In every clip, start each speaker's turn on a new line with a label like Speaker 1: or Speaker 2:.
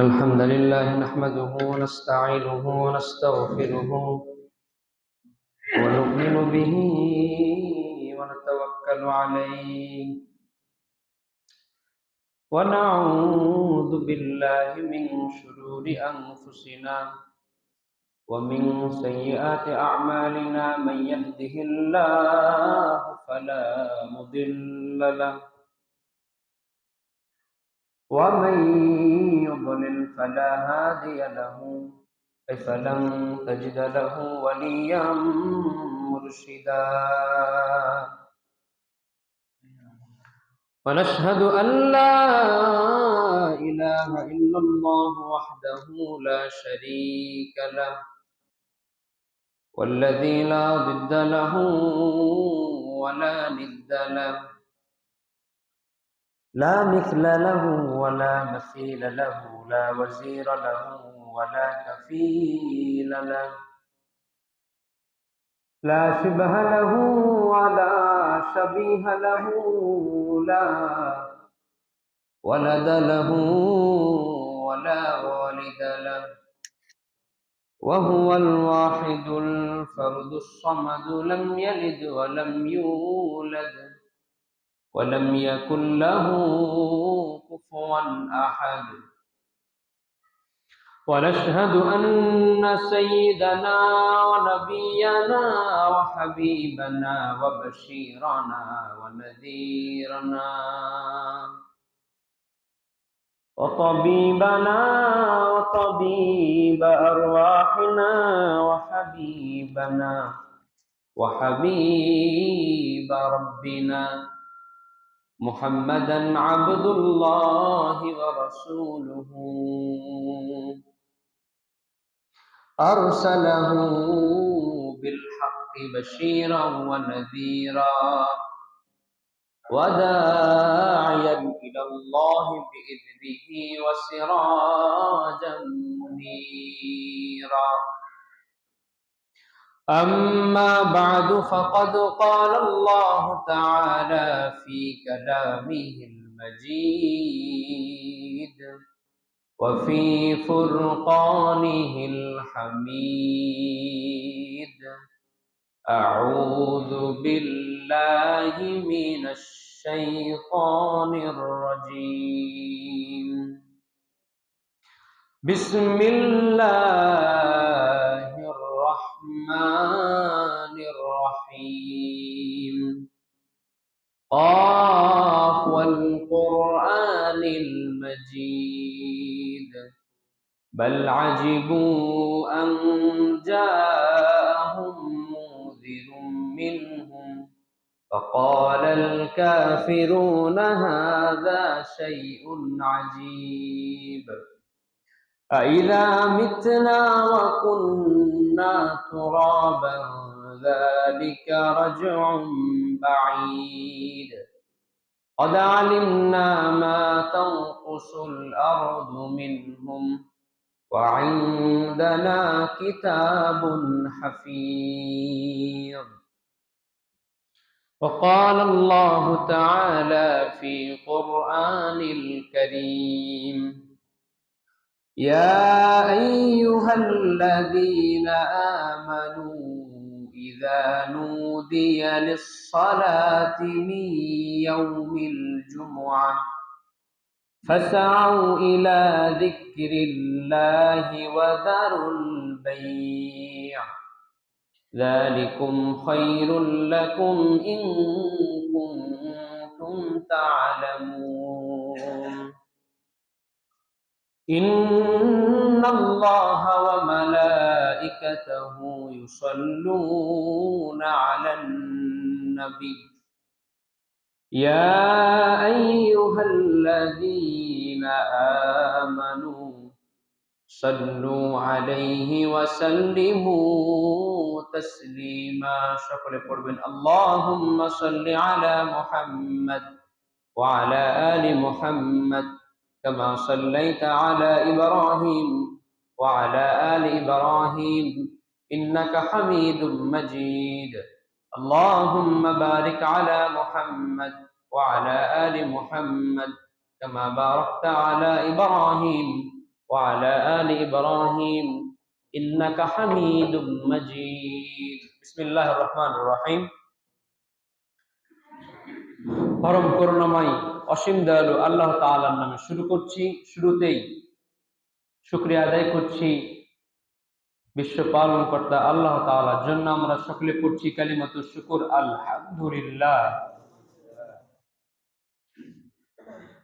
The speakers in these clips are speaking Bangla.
Speaker 1: إن الحمد لله نحمده ونستعينه ونستغفره ونؤمن به ونتوكل عليه ونعوذ بالله من شرور أنفسنا ومن سيئات أعمالنا من يهده الله فلا مضل له ومن يضلل فلا هادي له فلن تجد له وليا مرشدا ونشهد أن لا إله إلا الله وحده لا شريك له والذي لا ضد له ولا ند له لا مثل له ولا مثيل له لا وزير له ولا كفيل له لا شبه له ولا شبيه له لا ولد له ولا والد له وهو الواحد الفرد الصمد لم يلد ولم يولد ولم يكن له كفوا أحد ونشهد أن سيدنا ونبينا وحبيبنا وبشيرنا ونذيرنا وطبيبنا وطبيب أرواحنا وحبيبنا وحبيب ربنا محمدا عبد الله ورسوله أرسله بالحق بشيرا ونذيرا وداعيا إلى الله بإذنه وسراجا منيرا أما بعد فقد قال الله تعالى في كلامه المجيد وفي فرقانه الحميد أعوذ بالله من الشيطان الرجيم بسم الله الرحمن الرحيم قاف والقرآن المجيد بل عجبوا أن جاءهم منذر منهم فقال الكافرون هذا شيء عجيب أإذا متنا وكنا ترابا ذلك رجع بعيد قد علمنا ما تنقص الأرض منهم وعندنا كتاب حفيظ وقال الله تعالى في قرآن الكريم يا أيها الذين آمنوا إذا نودي للصلاة من يوم الجمعة فاسعوا إلى ذكر الله وذروا البيع ذلكم خير لكم إن كنتم تعلمون إن الله وملائكته يصلون على النبي يا أيها الذين آمنوا صلوا عليه وسلموا تسليما شكرا قربان اللهم صل على محمد وعلى آل محمد كما صليت على إبراهيم وعلى آل إبراهيم إنك حميد مجيد اللهم بارك على محمد وعلى آل محمد كما باركت على إبراهيم وعلى آل إبراهيم إنك حميد مجيد بسم الله الرحمن الرحيم পরম করুণাময় অসীম দয়ালু আল্লাহ তাআলার নামে শুরু করছি। শুরুতেই শুকরিয়া আদায় করছি বিশ্ব পালন কর্তা আল্লাহ তাআলার জন্য। আমরা সকলে পড়ছি কালিমাতুশ শুকর আলহামদুলিল্লাহ।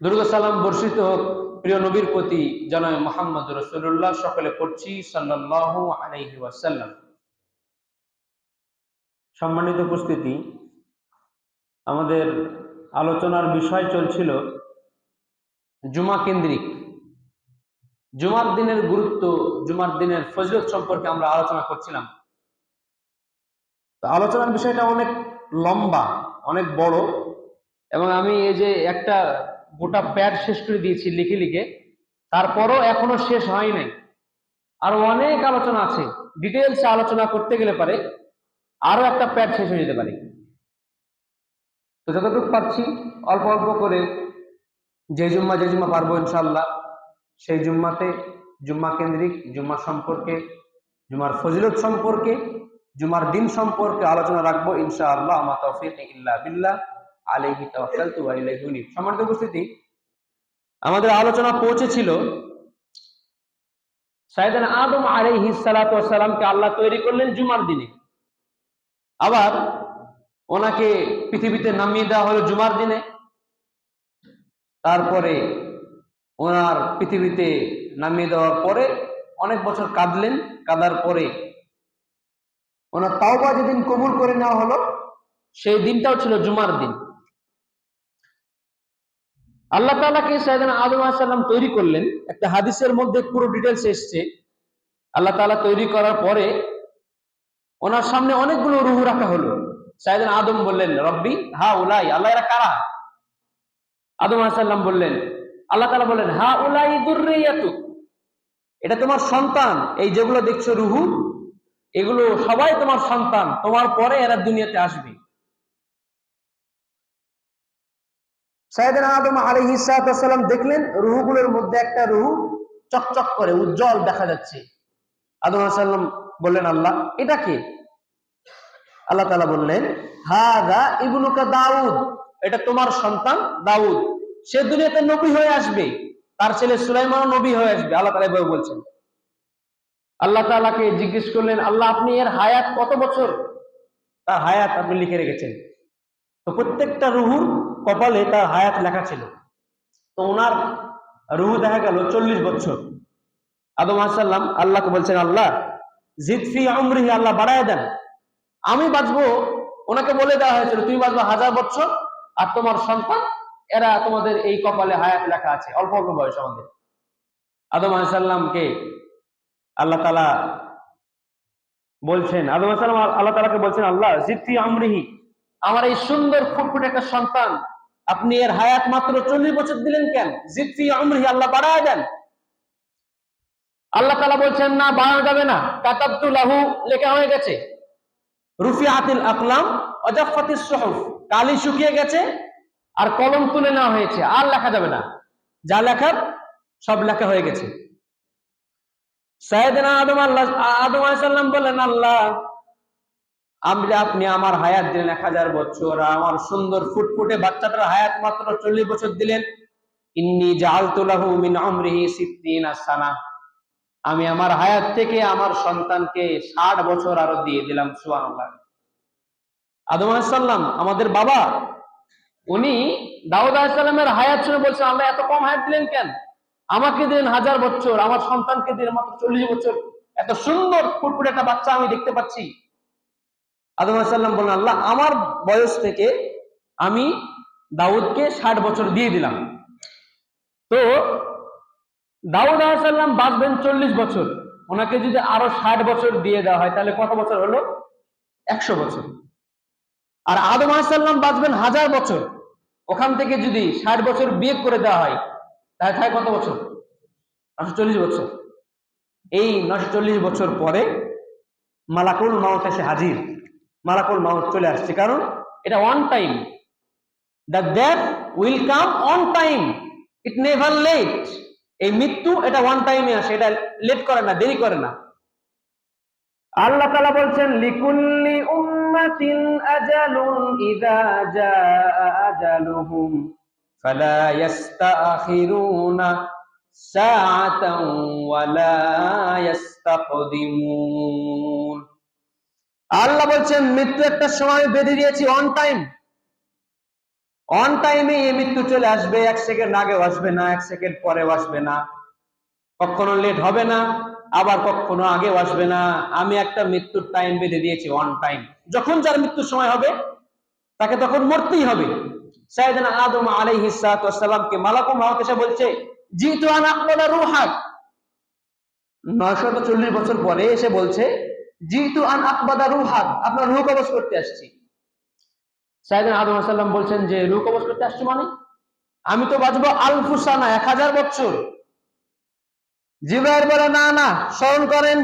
Speaker 1: দুরূদ ও সালাম বর্ষিত হোক প্রিয় নবীর প্রতি জনাব মুহাম্মদ রাসূলুল্লাহ। সকলে পড়ছি সাল্লাল্লাহু আলাইহি ওয়াসাল্লাম। সম্মানিত উপস্থিতি, আমাদের আলোচনার বিষয় চলছিল জুমা কেন্দ্রিক। জুমার দিনের গুরুত্ব, জুমার দিনের ফজিলত সম্পর্কে আমরা আলোচনা করছিলাম। তো আলোচনার বিষয়টা অনেক লম্বা, অনেক বড়, এবং আমি এই যে একটা গোটা প্যাড শেষ করে দিয়েছি লিখে লিখে, তারপরও এখনো শেষ হয় নাই। আরো অনেক আলোচনা আছে। ডিটেলসে আলোচনা করতে গেলে পারে আরো একটা প্যাড শেষ হয়ে যেতে পারে। তো যতটুকু পারছি অল্প অল্প করে, যে জুম্মা পারবো ইনশাল্লাহ সেই জুম্মাতে জুম্মা কেন্দ্রিক, জুম্মা সম্পর্কে, জুমার ফজিলত সম্পর্কে, জুমার দিন সম্পর্কে আলোচনা রাখবো ইনশাআল্লাহ। আমা তাওফীক ইল্লা বিল্লাহ আলাইহি তাওয়াক্কালতু ওয়া ইলাইহি উনীব। সম্মানিত উপস্থিতি, আমাদের আলোচনা পৌঁছেছিল সাইয়েদনা আদম আলাইহিস সালাতু ওয়াস সালামকে আল্লাহ তৈরি করলেন জুমার দিনে, আবার ওনাকে পৃথিবীতে নামিয়ে দেওয়া হলো জুমার দিনে। তারপরে ওনার পৃথিবীতে নামিয়ে দেওয়ার পরে অনেক বছর কাঁদলেন। কাঁদার পরে ওনার তাওবা যেদিন কবুল করে নেওয়া হলো সেই দিনটাও ছিল জুমার দিন। আল্লাহ তাআলাকে সাইয়েদনা আদম আলাইহিস সালাম তৈরি করলেন। একটা হাদিসের মধ্যে পুরো ডিটেইলস এসেছে। আল্লাহ তাআলা তৈরি করার পরে ওনার সামনে অনেকগুলো রূহ রাখা হলো। সাইয়েদনা আদম বললেন, রব্বি হা উলাই, আল্লাহ এরা কারা? আদম আলাইহিস সালাম বললেন, আল্লাহ তাআলা বললেন, হা উলাই যুররিয়াতুক, এটা তোমার সন্তান। এই যেগুলো দেখছো রূহ, এগুলো সবাই তোমার সন্তান, তোমার পরে এরা দুনিয়াতে আসবে। সাইয়েদনা আদম আলাইহিস সালাম দেখলেন রূহগুলোর মধ্যে একটা রূহ চকচক করে উজ্জ্বল দেখা যাচ্ছে। আদম আলাইহিস সালাম বললেন, আল্লাহ এটা কে? আল্লাহ তাআলা বললেন, হাযা ইবনুকা দাউদ, এটা তোমার সন্তান দাউদ, সে দুনিয়াতে নবী হয়ে আসবে, তার ছেলে সুলাইমানও নবী হয়ে আসবে। আল্লাহ তাআলা এভাবে বলছেন। আল্লাহ তাআলাকে জিজ্ঞেস করলেন, আল্লাহ আপনি এর হায়াত কত বছর? তার হায়াত আপনি লিখে রেখেছেন। তো প্রত্যেকটা রুহুর কপালে তার হায়াত লেখা ছিল। তো ওনার রুহু দেখা গেল 40 বছর। আদম আলাইহিস সালাম আল্লাহকে বলছেন, আল্লাহ জিদ ফি উমরিহি, আল্লাহ বাড়ায় দেন, আমি বাঁচবো। ওনাকে বলে দেওয়া হয়েছিল তুমি বাঁচবো 1000 বছর, আর তোমার সন্তান এরা তোমাদের এই কপালে হায়াত লেখা আছে, অল্প অল্প বয়স আমাদের। আদম আলাইহিস সালামকে আল্লাহ তাআলা বলছেন, আদম আলাইহিস সালাম আল্লাহ তাআলাকে বলছেন, আল্লাহ জিদ ফি উমরিহি, আমার এই সুন্দর ফুটফুটে একটা সন্তান, আপনি এর হায়াত মাত্র 40 বছর দিলেন কেন? জিদ ফি উমরিহি, আল্লাহ বাড়ায় দেন। আল্লাহ তাআলা বলছেন, না বাড়ানো যাবে না, কাতাবতু লাহু, লেখা হয়ে গেছে। রুফিআতিল আকলাম ওয়া জাফফাতিস সুহুফ, কালি শুকিয়ে গেছে আর কলম তুলে নেওয়া হয়েছে, আর লেখা যাবে না, যা লেখার সব লেখা হয়ে গেছে। সাইয়েদনা আদম আলাইহিস সালাম বললেন, আল্লাহ আপনি আমার হায়াত দিলেন 1000 বছর, আমার সুন্দর ফুটফুটে বাচ্চাটার হায়াত মাত্র 40 বছর দিলেন। ইন্নী জাআলতু লাহু মিন উমরিহি 60 সানা, আমি আমার হায়াত থেকে আমার সন্তানকে 60 বছর আরো দিয়ে দিলাম। সুবহানাল্লাহ। আদম আলাইহিস সালাম আমাদের বাবা, উনি দাউদ আলাইহিস সালামের হায়াত শুনে বলছেন, আল্লাহ এত কম হায়াত দিলেন কেন? আমাকে দিলেন 1000 বছর, আমার সন্তানকে দিলেন মাত্র 40 বছর, এত সুন্দর ফুটফুটে একটা বাচ্চা আমি দেখতে পাচ্ছি। আদম আলাইহিস সালাম বললেন, আল্লাহ আমার বয়স থেকে আমি দাউদকে 60 বছর দিয়ে দিলাম। তো দাউদ আলাইহিস সালাম বাঁচবেন 40 বছর, ওনাকে যদি আরো 60 বছর দিয়ে দেওয়া হয় তাহলে কত বছর হলো? 100 বছর। আর আদম আলাইহিস সালাম বাঁচবেন 1000 বছর, ওখান থেকে যদি 60 বছর বিয়োগ করে দেওয়া হয় তাহলে থাকে কত বছর? 940 বছর। এই 940 বছর পরে মালাকুল মাউত এসে হাজির। মালাকুল মাউত চলে আসছে, কারণ এটা one time. The death will come on time, it never late. এই মৃত্যু এটা ওয়ান টাইমে আসে, এটা লেট করে না, দেরি করে না। আল্লাহ তাআলা বলছেন লিকুল্লি উম্মাতিন আজালুন ইযা জাআ আজালুহুম ফালা ইস্তাখিরুনা সাআতান ওয়ালা ইস্তাকদিমুন। আল্লাহ বলছেন মৃত্যু একটা সময় বেঁধে দিয়েছি, অন টাইম, অন টাইমে এই মৃত্যু চলে আসবে। 1 সেকেন্ড আগেও আসবে না, 1 সেকেন্ড পরেও আসবে না, কখনো লেট হবে না, আবার কখনো আগেও আসবে না। আমি একটা মৃত্যুর টাইম বেঁধে দিয়েছি, অন টাইম। যখন যার মৃত্যুর সময় হবে তাকে তখন মরতেই হবে। সাইয়েদনা আদম আলাইহিস সালাতু ওয়াস সালামকে মালাকুল মাউত এসে বলছে জিতু আন আকবালা রূহাক, 940 বছর পরে এসে বলছে জিতু আন আকবাদা রূহাক, আপনার রূহ কবজ করতে আসছি। সাইয়েদনা আদম আলাইহিস সালাম বলছেন যে রূহ কবজ করতে আসছি মানে আমি তো বাঁচবো আলফুসানা, 1000 বছর। জিবরাইল বলে না না, স্মরণ করেন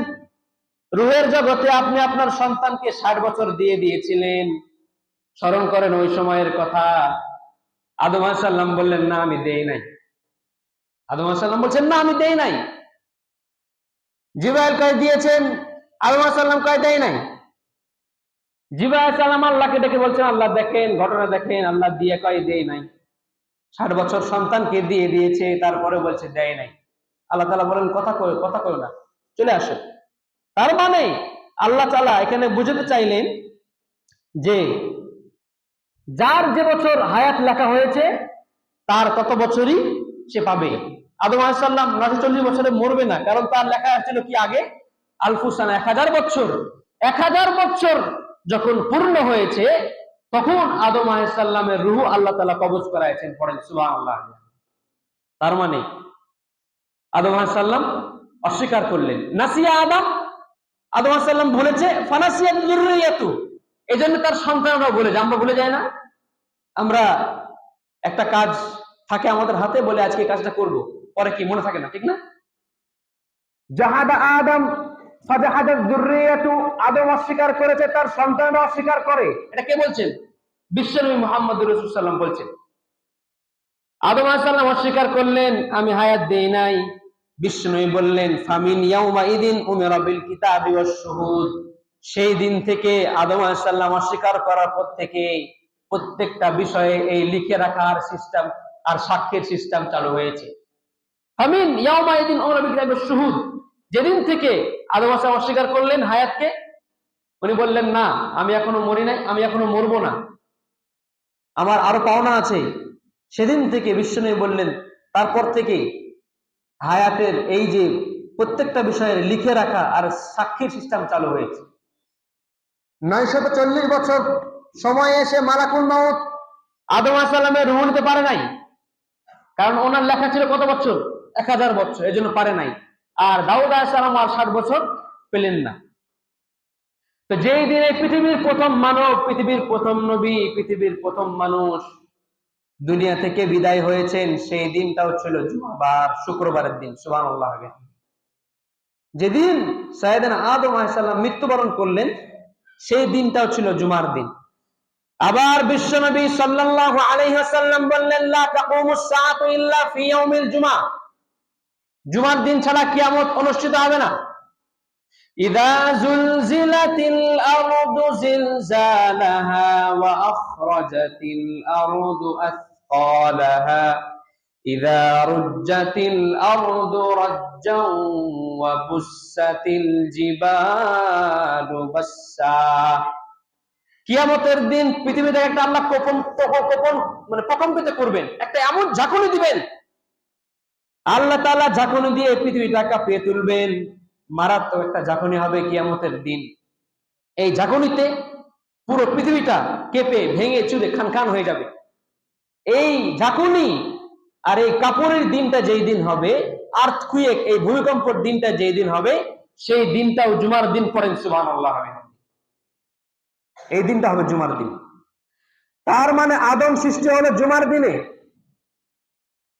Speaker 1: রূহের জগতে আপনি আপনার সন্তানকে 60 বছর দিয়ে দিয়েছিলেন, স্মরণ করেন ওই সময়ের কথা। আদম আলাইহিস সালাম বললেন না আমি দেই নাই। আদম আলাইহিস সালাম বলছেন না আমি দেই নাই। জিবরাইল কয় দিয়েছেন, আদম আলাইহিস সালাম কয় দেই নাই। জিবরাইল আলাইহিস সালাম আল্লাহকে ডেকে বলছেন আল্লাহ দেখেন, ঘটনা দেখেন। আল্লাহ দিয়ে কয় দেই নাই। 60 বছর সন্তানকে দিয়ে দিয়েছে, তারপরে বলছে দেয় নাই। আল্লাহ তাআলা বলেন কথা কই না, চলে আসো। তার মানে আল্লাহ তাআলা এখানে বুঝাতে চাইলেন যে যার যে বছর হায়াত লেখা হয়েছে তার তত বছরই সে পাবে। আদম আলাইহিস সালাম 940 বছরে মরবে না, কারণ তার লেখা ছিল কি আগে আলফুসানা, 1000 বছর। 1000 বছর যখন পূর্ণ হয়েছে তখন আদম আলাইহিস সালামের রূহ আল্লাহ তাআলা কবজ করাইছেন, পড়েন সুবহানাল্লাহ। তার মানে আদম আলাইহিস সালাম অস্বীকার করলেন, নাসিয়া আদম, আদম আলাইহিস সালাম ভুলেছে, ফানাসিয়াত যুররিয়াতু, এজন্য তার সন্তানরা ভুলে যায়। আমরা ভুলে যাই না? আমরা একটা কাজ থাকে আমাদের হাতে, বলে আজকে কাজটা করব, পরে কি মনে থাকে না, ঠিক না? জাহাদা আদম ফাজাহাদাত যুররিয়াতু, আদম অস্বীকার করেছে, তার সন্তানরা অস্বীকার করে। এটা কে বলছেন? বিশ্বনবী মুহাম্মদুর রাসূলুল্লাহ সাল্লাল্লাহু আলাইহি ওয়াসাল্লাম বলছেন। আদম আলাইহিস সালাম অস্বীকার করলেন আমি হায়াত দেই নাই। বিশ্বনবী বললেন ফামিন ইয়াউমা ইদিন উমিরা বিল কিতাবি ওয়াশ শুহুদ, সেই দিন থেকে আদম আলাইহিস সালাম অস্বীকার করার পর থেকে প্রত্যেকটা বিষয়ে এই লিখে রাখার সিস্টেম আর সাক্ষ্যের সিস্টেম চালু হয়েছে। ফামিন ইয়াউমা ইদিন উমিরা বিল কিতাবি ওয়াশ শুহুদ, যেদিন থেকে আদম আলাইহিস সালাম অস্বীকার করলেন হায়াতকে, উনি বললেন না আমি এখনো মরি নাই, আমি এখনো মরবো না, আমার আরো পাওনা আছে। সেদিন থেকে বিশ্বনবী বললেন তারপর থেকে হায়াতের এই যে প্রত্যেকটা বিষয়ের লিখে রাখা আর সাক্ষীর সিস্টেম চালু হয়েছে। 940 বছর সময় এসে মালাকুল মাউত আদম আলাইহিস সালামের রূহ নিতে পারে নাই, কারণ ওনার লেখা ছিল কত বছর? 1000 বছর, এজন্য পারে নাই। আর দাউদ আলাইহিস সালাম আর 60 বছর পেলেন না। তো যেই দিনে পৃথিবীর প্রথম মানব, পৃথিবীর প্রথম নবী, পৃথিবীর প্রথম মানুষ দুনিয়া থেকে বিদায় হয়েছেন, সেই দিনটাও ছিল জুমাবার, শুক্রবারের দিন। সুবহানাল্লাহ। যেদিন সাইয়েদনা আদম আলাইহিস সালাম মৃত্যুবরণ করলেন সেই দিনটাও ছিল জুমার দিন। আবার বিশ্বনবী সাল্লাল্লাহু আলাইহি ওয়াসাল্লাম বললেন লা তাকুমুস সাআতু ইল্লা ফি ইয়াউমিল জুমআ, জুমার দিন ছাড়া কিয়ামত অনুষ্ঠিত হবে না। ইযা যুলজিলাতিল আরদু জিলজালাহা ওয়া আখরাজাতিল আরদু আথকালাহা ইযা রুজ্জাতিল আরদু রাজ্জান ওয়া বুসাতিল জিবালু বাসসা। কিয়ামতের দিন পৃথিবীতে একটা আল্লাহ প্রকম্পিত করবেন, একটা এমন ঝাঁকুনি দিবেন, আল্লাহ তাআলা ঝাঁকুনি দিয়ে পৃথিবীটা কাঁপিয়ে তুলবেন। মারাত্মক একটা ঝাঁকুনি হবে কিয়ামতের দিন। এই ঝাঁকুনিতে পুরো পৃথিবীটা কেঁপে ভেঙে চুরে খান খান হয়ে যাবে। এই ঝাঁকুনি আর এই কাপড়ের দিনটা যেই দিন হবে, আর্থকুয়েক, এই ভূমিকম্পের দিনটা যেই দিন হবে, সেই দিনটাও জুমার দিন। পড়েন সুবহানাল্লাহ। এই দিনটা হবে জুমার দিন। তার মানে আদম সৃষ্টি হলো জুমার দিনে,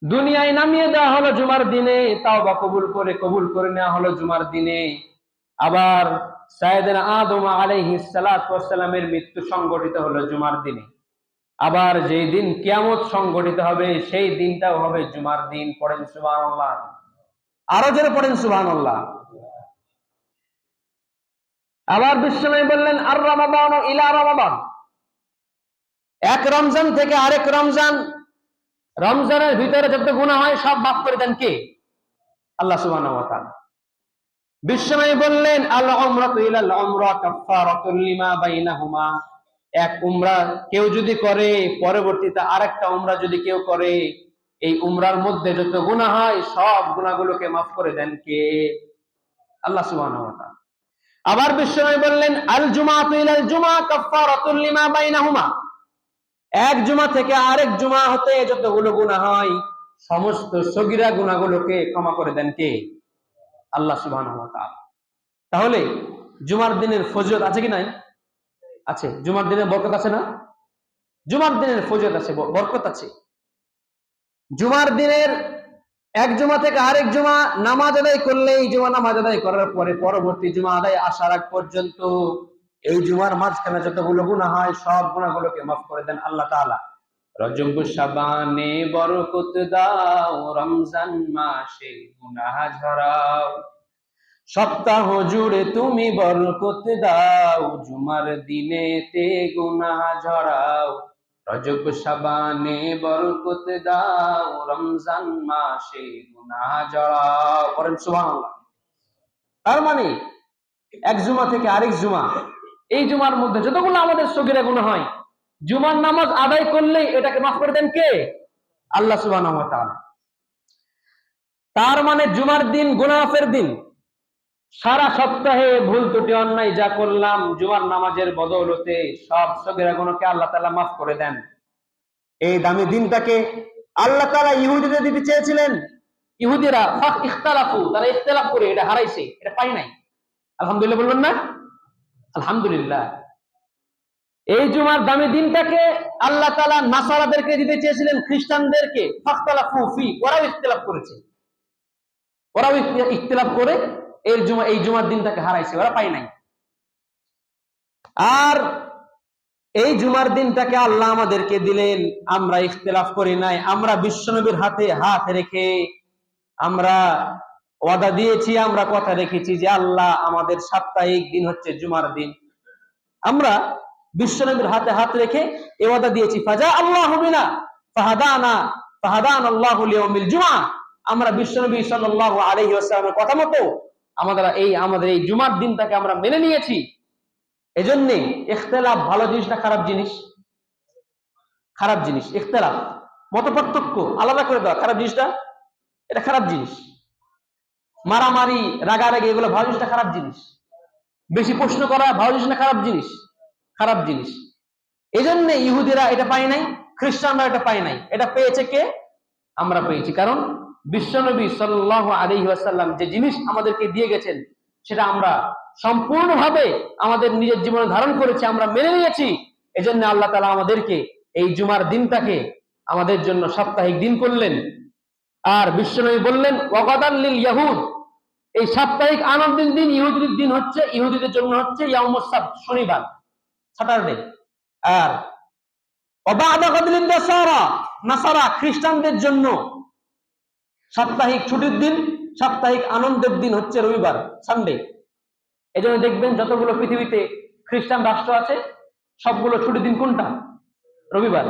Speaker 1: দুনিয়ায় নামিয়ে দেওয়া হলো জুমার দিনে, তাওবা কবুল করে নেওয়া হলো জুমার দিনে। আবার সাইয়েদনা আদম আলাইহিস সালাতু ওয়াস সালামের মৃত্যু সংঘটিত হলো জুমার দিনে। আবার যেই দিন কিয়ামত সংঘটিত হবে সেই দিনটাও হবে জুমার দিন। পড়েন সুবহানাল্লাহ। আরো জোরে পড়েন সুবহানাল্লাহ। আবার বিশ্বনবী বললেন আর রমাদান ইলা রমাদান, এক রমজান থেকে আরেক রমজান, রমজানের ভিতরে যত গুনাহ হয় সব মাফ করে দেন কে? আল্লাহ সুবহানাহু ওয়া তাআলা। বিশ্বনবী বললেন আল উমরাতু ইলাল উমরা কাফফারাতুল লিমা বাইনাহুমা, এক উমরা কেউ যদি করে পরবর্তীতে আরেকটা উমরা যদি কেউ করে, এই উমরার মধ্যে যত গুনাহ হয় সব গুনাহগুলোকে মাফ করে দেন কে? আল্লাহ সুবহানাহু ওয়া তাআলা। আবার বিশ্বনবী বললেন আল জুমাতু ইলাল জুমা কাফফারাতুল লিমা বাইনাহুমা, এক জুমা থেকে আরেক জুমা হতে যতগুলো গুনাহ হয় সমস্ত সগীরা গুনাহগুলোকে ক্ষমা করে দেন কে? আল্লাহ সুবহানাহু ওয়া তাআলা। তাহলে জুমার দিনের ফজিলত আছে কি নাই? আছে। জুমার দিনের বরকত আছে না? জুমার দিনের ফজিলত আছে, বরকত আছে। জুমার দিনের এক জুমা থেকে আরেক জুমা নামাজ আদায় করলে, এই জুমা নামাজ আদায় করার পরে পরবর্তী জুমা আদায় আসার আগ পর্যন্ত এই জুমার মাঝখানে যতগুলো গুনাহ হয় সব গুনাহগুলোকে মাফ করে দেন আল্লাহ তাআলা। রজব শাবানে বরকত দাও, রমজান মাসে গুনাহ ঝরাও, সপ্তাহ জুড়ে তুমি বরকত দাও, জুমার দিনেতে গুনাহ ঝরাও, রজব শাবানে বরকত দাও, রমজান মাসে গুনাহ ঝরাও। বলেন সুবহানাল্লাহ। তার মানে এক জুমা থেকে আরেক জুমা, এই জুমার মধ্যে যতগুলো আমাদের সগীরা গুনাহ হয় জুমার নামাজ আদায় করলেই এটাকে মাফ করে দেন কে? আল্লাহ সুবহানাহু ওয়া তাআলা। তার মানে জুমার দিন গুনাহ মাফের দিন। সারা সপ্তাহে ভুল ত্রুটি অন্যায় যা করলাম জুমার নামাজের বদৌলতে সব সগীরা গুনাহকে আল্লাহ তাআলা মাফ করে দেন। এই দামি দিনটাকে আল্লাহ তাআলা ইহুদিদের দিতে চেয়েছিলেন, ইহুদিরা ইখতালাফু, তারা ইখতিলাফ করে এটা হারাইছে, এটা পায় নাই। আলহামদুলিল্লাহ বলবেন না? আলহামদুলিল্লাহ। এই জুমার দামি দিনটাকে আল্লাহ তাআলা নাসারাদেরকে দিতে চেয়েছিলেন, খ্রিস্টানদেরকে। ফাখতালাফু ফি, ওরাও ইখতিলাফ করেছে, ওরাও ইখতিলাফ করে এই জুমার দিনটাকে হারাইছে, ওরা পায় নাই। আর এই জুমার দিনটাকে আল্লাহ আমাদেরকে দিলেন, আমরা ইখতিলাফ করি নাই। আমরা বিশ্বনবীর হাতে হাত রেখে আমরা ওয়াদা দিয়েছি, আমরা কথা রেখেছি যে আল্লাহ আমাদের সাপ্তাহিক দিন হচ্ছে জুমার দিন। আমরা বিশ্বনবীর হাতে হাত রেখে এই ওয়াদা দিয়েছি, ফাজা আল্লাহু বিনা ফাহাদানা ফাহাদানাল্লাহু লিয়াউমিল জুমআ। আমরা বিশ্বনবী সাল্লাল্লাহু আলাইহি ওয়াসাল্লামের কথা মতো আমাদের এই জুমার দিনটাকে আমরা মেনে নিয়েছি। এজন্য ইখতিলাফ ভালো জিনিস না খারাপ জিনিস? খারাপ জিনিস। ইখতিলাফ, মতপার্থক্য আলাদা করে দেওয়া খারাপ জিনিসটা, এটা খারাপ জিনিস। মারামারি, রাগারাগি এগুলো ভালো জিনিসটা খারাপ জিনিস। বেশি প্রশ্ন করা ভালো জিনিস না খারাপ জিনিস? খারাপ জিনিস। এজন্য ইহুদিরা এটা পায় নাই, খ্রিস্টানরা এটা পায় নাই। এটা পেয়েছে কে? আমরা পেয়েছি। কারণ বিশ্বনবী সাল্লাল্লাহু আলাইহি ওয়াসাল্লাম যে জিনিস আমাদেরকে দিয়ে গেছেন সেটা আমরা সম্পূর্ণভাবে আমাদের নিজের জীবনে ধারণ করেছি, আমরা মেনে নিয়েছি। এজন্য আল্লাহ তাআলা আমাদেরকে এই জুমার দিনটাকে আমাদের জন্য সাপ্তাহিক দিন করলেন। আর বিশ্বনবী বললেন ওয়াগাদান লিল ইয়াহুদ, এই সাপ্তাহিক আনন্দের দিন ইহুদিদের দিন হচ্ছে, ইহুদিদের জন্য হচ্ছে ইয়াউমুস সাbt, শনিবার, স্যাটারডে। আর ওয়াবাদা গাদলিন নাসারা, নাসারা খ্রিস্টানদের জন্য সাপ্তাহিক ছুটির দিন, সাপ্তাহিক আনন্দের দিন হচ্ছে রবিবার, সানডে। এজন্য দেখবেন যতগুলো পৃথিবীতে খ্রিস্টান রাষ্ট্র আছে সবগুলো ছুটির দিন কোনটা? রবিবার।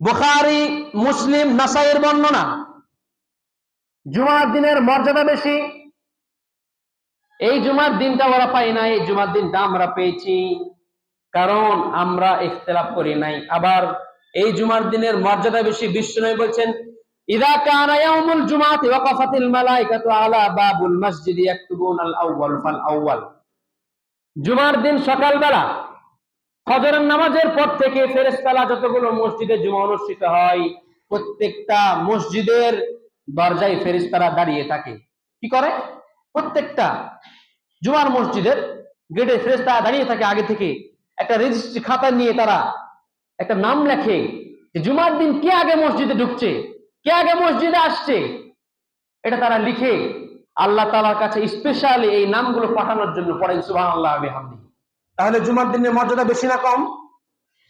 Speaker 1: বুখারী, মুসলিম, নাসাইয়ের বর্ণনা। জুমার দিনের মর্যাদা বেশি। এই জুমার দিনটা ওরা পায় নাই, এই জুমার দিনটা আমরা পেয়েছি, কারণ আমরা ইখতিলাফ করি নাই। আবার এই জুমার দিনের মর্যাদা বেশি। বিশ্বনবী বলেছেন ইযা কানা ইয়াউমুল জুমআতি ওয়াকাফাতিল মালায়েকাতু আলা বাবুল মসজিদ ইয়াকতুবুনাল আউয়াল ফাল আউয়াল। জুমার দিন সকালবেলা ফজরের নামাজের পর থেকে ফেরেশতারা যতগুলো মসজিদে জুমা অনুষ্ঠিত হয় প্রত্যেকটা মসজিদের দরজায় ফেরেশতারা দাঁড়িয়ে থাকে। কি করে? প্রত্যেকটা জুমার মসজিদের গেটে ফেরেশতারা দাঁড়িয়ে থাকে। আগে থেকে একটা রেজিস্ট্রি খাতা নিয়ে তারা একটা নাম লেখে যে জুমার দিন কে আগে মসজিদে ঢুকছে, কে আগে মসজিদে আসছে, এটা তারা লিখে আল্লাহ তাআলার কাছে স্পেশালি এই নামগুলো পাঠানোর জন্য। পড়েন সুবহানাল্লাহ ওয়া বিহামদিহি। তাহলে জুমার দিনের মর্যাদা বেশি না কম?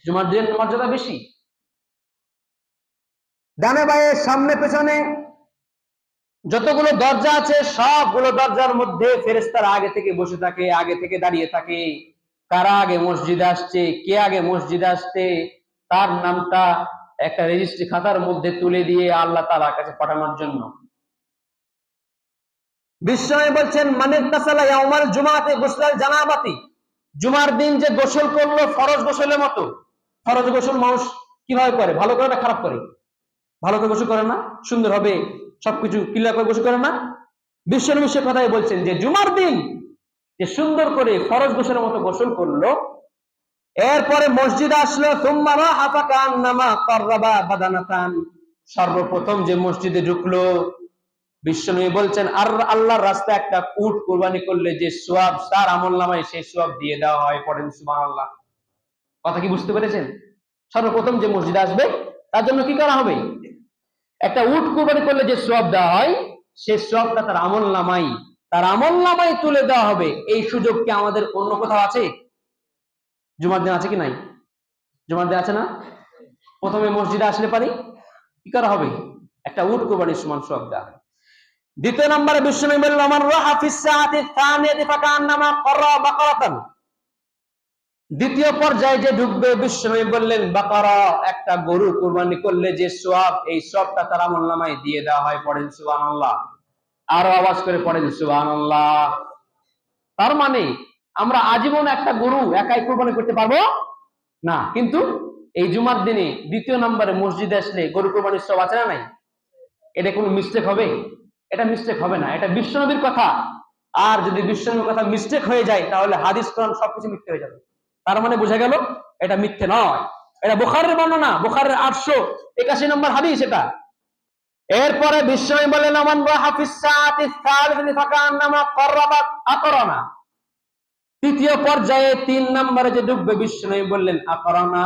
Speaker 1: জুমার দিনের মর্যাদা বেশি। ডানে বায়ে সামনে পেছনে যতগুলো দরজা আছে সবগুলো দরজার মধ্যে ফেরেশতারা আগে থেকে বসে থাকে, আগে থেকে দাঁড়িয়ে থাকে। কারা আগে মসজিদে আসছে, কে আগে মসজিদে আসছে, তার নামটা একটা রেজিস্ট্রি খাতার মধ্যে তুলে দিয়ে আল্লাহ তাআলার কাছে পাঠানোর জন্য। বিশ্বনবী বলছেন, মানিত তাসালা ইয়াউমাল জুমাতে গুসলাল জানাবাতি, জুমার দিন যে গোসল করলো ফরজ গোসলের মতো। ফরজ গোসল মানুষ কিভাবে করে? ভালো করে না খারাপ করে? ভালো করে গোসল করে না? সুন্দর হবে সবকিছু ক্লিয়ার করে গোসল করে না? বিশ্বনবী সে কথাই বলছেন যে জুমার দিন যে সুন্দর করে ফরজ গোসলের মতো গোসল করলো, এরপরে মসজিদে আসলো, সুম্মা রাহা কান্নামা কাররাবা বাদানাতান, সর্বপ্রথম যে মসজিদে ঢুকলো, বিশ্বনবী বলছেন আর আল্লাহর রাস্তায় একটা উট কুরবানি করলে যে সওয়াব তার আমলনামায় সেই সওয়াব দিয়ে দেওয়া হয়। পড়েন সুবহানাল্লাহ। কথা কি বুঝতে পেরেছেন? সর্বপ্রথম যে মসজিদে আসবে তার জন্য কি করা হবে? একটা উট কুরবানি করলে যে সওয়াব দেওয়া হয় সেই সওয়াবটা তার আমলনামায় তুলে দেওয়া হবে। এই সুযোগ কি আমাদের অন্য কোথাও আছে? জুমার দিন আছে কি নাই? জুমার দিন আছে না? প্রথমে মসজিদে আসলে পারি কি করা হবে? একটা উট কুরবানির সমান সওয়াব দেওয়া হয়। দ্বিতীয় নম্বরে বিশ্বনবী বললেন, মান রাহা ফিস সাআতি থানিয়াতি ফাকান্নামা ক্বারা বাকারাতান, দ্বিতীয় পর্যায়ে যে ঢুকবে, বিশ্বনবী বললেন বাকারা, একটা গরু কুরবানি করলে যে সওয়াব, এই সওয়াবটা তার আমলনামায় দিয়ে দেওয়া হয়। পড়েন সুবহানাল্লাহ। আরো আওয়াজ করে পড়েন সুবহানাল্লাহ। তার মানে আমরা আজীবন একটা গরু একাই কুরবানি করতে পারবো না, কিন্তু এই জুমার দিনে দ্বিতীয় নম্বরে মসজিদে আসলে গরু কুরবানির সওয়াব আছে না নাই? এটা কোনো মিস্টেক হবে? এটা মিস্টেক হবে না, এটা বিশ্বনবীর কথা। আর যদি বিশ্বনবীর কথা মিস্টেক হয়ে যায় তাহলে হাদিস কোরআন সবকিছু মিথ্যে হয়ে যাবে। তার মানে বোঝা গেল এটা মিথ্যে নয়, এটা বুখারীর বর্ণনা, বুখারীর 881 নম্বর হাদিস এটা। এরপরে বিশ্বনবী বলেন, মান রাহা ফিস সাআতি সালিসাতি ফাকান্নামা ক্বাররাবা আকরানা, তৃতীয় পর্যায়ে 3 নম্বরে যে ঢুকবে, বিশ্বনবী বললেন আকরানা,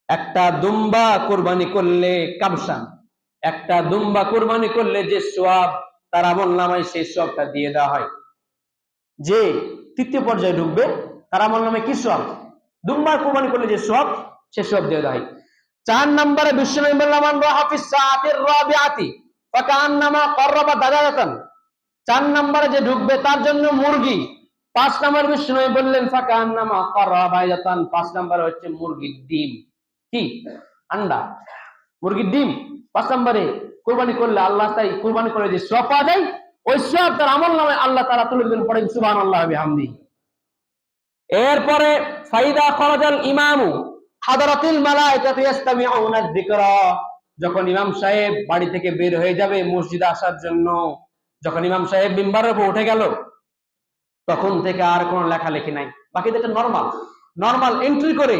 Speaker 1: একটা দুম্বা কুরবানি করলে, কাবশান, একটা দুম্বা কুরবানি করলে যে সওয়াব তার আমলনামায় সেই সওয়াবটা দিয়ে দেওয়া হয়। যে তৃতীয় পর্যায়ে ঢুকবে তার আমলনামায় কি সওয়াব? দুম্বা কুরবানি করলে যে সওয়াব, সে সওয়াব দিয়ে দেওয়া হয়। 4 নম্বরে বিশ্বনবী বললেন, মান রাহা ফিস সাআতির রাবিআতি ফাকান্নামা ক্বাররাবা দাজাতান, 4 নম্বরে যে ঢুকবে তার জন্য মুরগি। 5 নম্বরে বিশ্বনবী বললেন ফাকান্নামা ক্বাররাবা বাইদাতান, 5 নম্বরে হচ্ছে মুরগির ডিম। কি? আন্ডা, মুরগির ডিম 5 নম্বরে কুরবানি করলে, আল্লাহ তাই কুরবানি করে যে সওয়াব পাওয়া যায়, ওই সওয়াব তার আমলনামায় আল্লাহ তাআলা তুলে দিবেন। পড়েন সুবহানাল্লাহ বিহামদি। এরপরে ফাইদা খরাজাল ইমামু হাদারাতিল মালায়েকাতু ইস্তামিউনা যিকরা, যখন ইমাম সাহেব বাড়ি থেকে বের হয়ে যাবে মসজিদে আসার জন্য, যখন ইমাম সাহেব মিম্বারের উপর উঠে গেল, তখন থেকে আর কোনো লেখালেখি নাই, বাকি দেখে নরমাল এন্ট্রি করে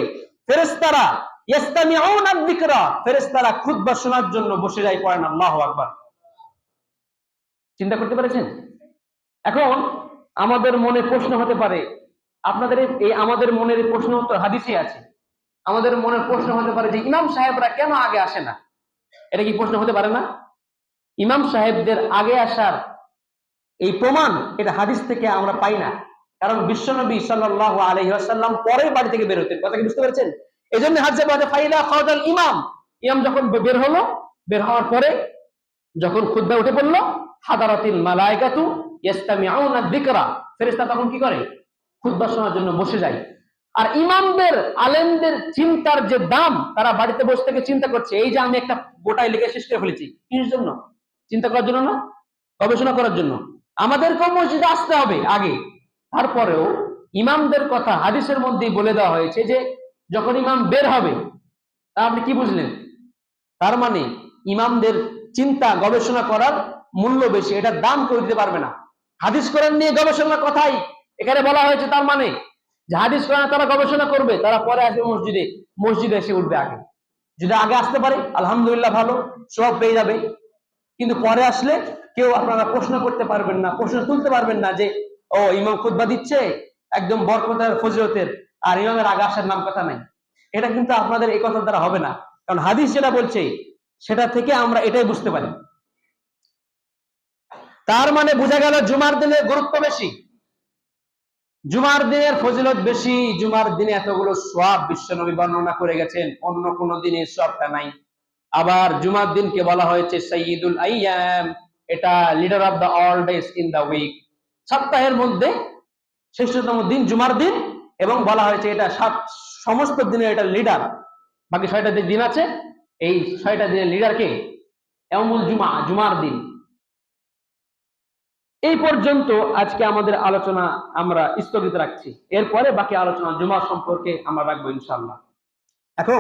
Speaker 1: ফেরেশতারা ইস্তামিউনা যিকরা, ফেরেশতারা খুতবা শোনার জন্য বসে যায়। পড়েন আল্লাহু আকবার। চিন্তা করতে পেরেছেন? এখন আমাদের মনে প্রশ্ন হতে পারে, আপনাদের এই আমাদের মনের প্রশ্ন উত্তর হাদিসে আছে। আমাদের মনের প্রশ্ন হতে পারে যে ইমাম সাহেবরা কেন আগে আসে না? এটা কি প্রশ্ন হতে পারে না? ইমাম সাহেবদের আগে আসার এই প্রমাণ এটা হাদিস থেকে আমরা পাই না, কারণ বিশ্বনবী সাল্লাল্লাহু আলাইহি ওয়াসাল্লাম পরে বাড়ি থেকে বের হতেন। কথা কি বুঝতে পেরেছেন? এজন্য হাদিসে বলা, ফাইদা খরাজাল ইমাম, ইমাম যখন বের হলো, বের হওয়ার পরে যখন খুতবা উঠে পড়লো, হাদারাতিল মালায়েকাতু ইস্তামিউনা যিকরা, ফেরেশতা তখন কি করে? খুতবা শোনার জন্য বসে যায়। আর ইমামদের, আলেমদের চিন্তার যে দাম, তারা বাড়িতে বসে থেকে চিন্তা করছে, এই যে আমি একটা গোটায় লিখে শেষ করে ফেলেছি, কিসের জন্য? চিন্তা করার জন্য না, গবেষণা করার জন্য। আমাদেরকেও মসজিদে আসতে হবে আগে। তারপরেও ইমামদের কথা হাদিসের মধ্যেই বলে দেওয়া হয়েছে যে যখন ইমাম বের হবে, তা আপনি কি বুঝলেন? তার মানে ইমামদের চিন্তা গবেষণা করার মূল্য বেশি, এটার দাম কেউ দিতে পারবে না। হাদিস কোরআন নিয়ে গবেষণার কথাই এখানে বলা হয়েছে। তার মানে যে হাদিস কোরআন তারা গবেষণা করবে, তারা পরে আসবে মসজিদে এসে উঠবে আগে। যদি আগে আসতে পারে আলহামদুলিল্লাহ, ভালো, সওয়াব পেয়ে যাবে। কিন্তু পরে আসলে কেউ আপনারা প্রশ্ন করতে পারবেন না, প্রশ্ন তুলতে পারবেন না যে ও ইমাম খুতবা দিচ্ছে একদম বরকতের ফজিলতের, আর ইমামের আগে আসার নাম কথা নাই। এটা কিন্তু আপনাদের এই কথা দ্বারা হবে না, কারণ হাদিস যেটা বলছে সেটা থেকে আমরা এটাই বুঝতে পারি। তার মানে বোঝা গেল জুমার দিনের গুরুত্ব বেশি, জুমার দিনের ফজিলত বেশি, জুমার দিনে এতগুলো সওয়াব বিশ্বনবী বর্ণনা করে গেছেন, অন্য কোন দিনে সওয়াবটা নাই। আবার জুমার দিনকে বলা হয়েছে সাইয়্যিদুল আইয়াম, এটা leader of the all days in the week, সপ্তাহের মধ্যে শ্রেষ্ঠতম দিন জুমার দিন, এবং বলা হয়েছে এটা সমস্ত দিনের এটা লিডার। বাকি 6টা দিন আছে, এই 6টা দিনের লিডার কে? ইয়াউমুল জুমা, জুমার দিন। এই পর্যন্ত আজকে আমাদের আলোচনা আমরা স্থগিত রাখছি, এরপরে বাকি আলোচনা জুমা সম্পর্কে আমরা রাখবো ইনশাআল্লাহ।